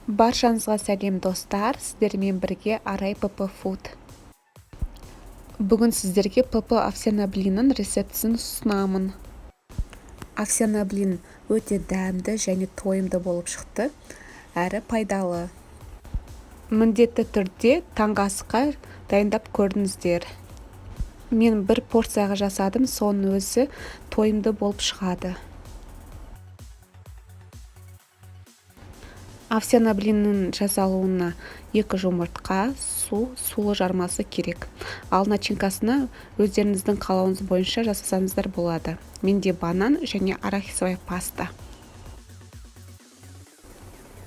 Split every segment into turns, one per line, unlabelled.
Баршаңызға сәлем достар, сіздермен бірге Арай ПП Food. Бүгін сіздерге ПП овсяный блиннің рецептісін ұсынамын. Овсяный блин өте дәмді және тойымды болып шықты, әрі пайдалы. Міндетті түрде таңғы асқа дайындап көрдіңіздер. Мен бір порцияға жасадым, соның өзі тойымды болып шығады. Овсяный блиннің жасалуына 2 жұмыртқа, сулы жармасы керек. Ал начинкасына өздеріңіздің қалауыңыз бойынша жасасаңыздар болады. Менде банан және арахисовая паста.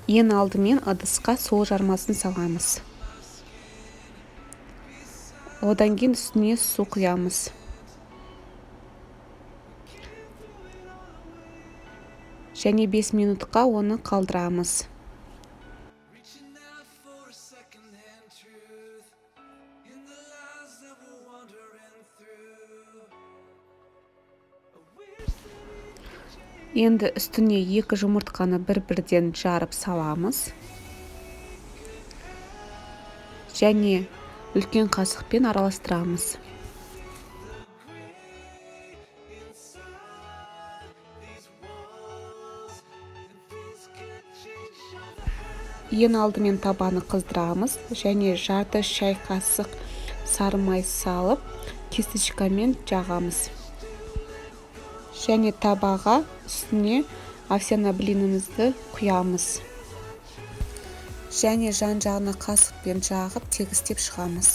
Ең алдымен ыдысқа сулы жармасын саламыз. Одан кейін үстіне су құямыз. Және 5 минутқа оны қалдырамыз. Енді үстіне 2 жұмыртқаны бір-бірден жарып саламыз. Және үлкен қасықпен араластырамыз. Ең алдымен табаны қыздырамыз және жарты шай қасық сары май салып, кисточкамен жағамыз. Және табаға үстіне овсяный блинімізді құямыз. Және жан-жағына қасықпен жағып тегістеп шығамыз.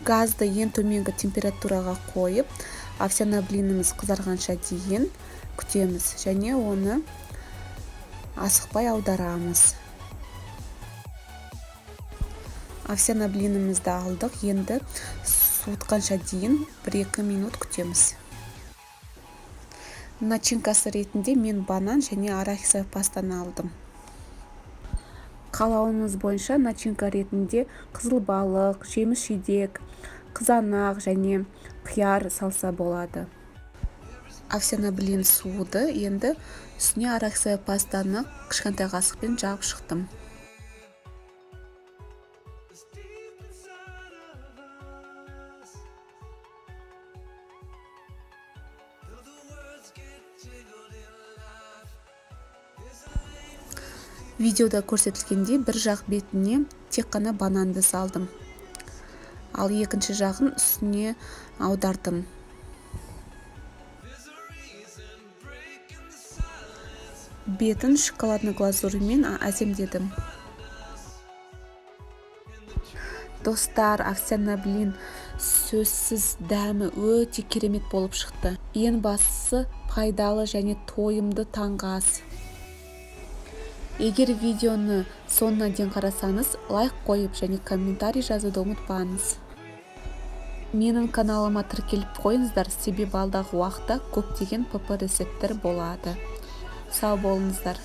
Газды ең төменгі температураға қойып, овсяный блиніміз қызарғанша дейін күтеміз және оны асықпай аударамыз. Овсяный блинімізді алдық, енді суытқанша дейін 1-2 минут күтеміз. Начинкасы ретінде мен банан және арахисовая пастаны алдым. Қалауыңыз бойынша начинка ретінде қызыл балық, жеміс-жидек, қызанақ және қияр салса болады. Овсяный блин суыды, енді үстіне арахисовая пастаны кішкентай қасықпен жағып шықтым. Видеода көрсетілгендей бір жақ бетіне тек қана бананды салдым. Ал екінші жағын үстіне аудардым. Бетін шоколадный глазурьмен әсемдедім. Достар, овсяный блин сөзсіз дәмі өте керемет болып шықты. Ең бастысы пайдалы және тойымды таңғы ас. Егер видеоны соңына дейін қарасаңыз, лайк қойып және комментарий жазуды ұмытпаңыз. Менің каналыма тіркеліп қойыңыздар, себебі алдағы уақытта көптеген ПП рецепттер болады. Сау болыңыздар.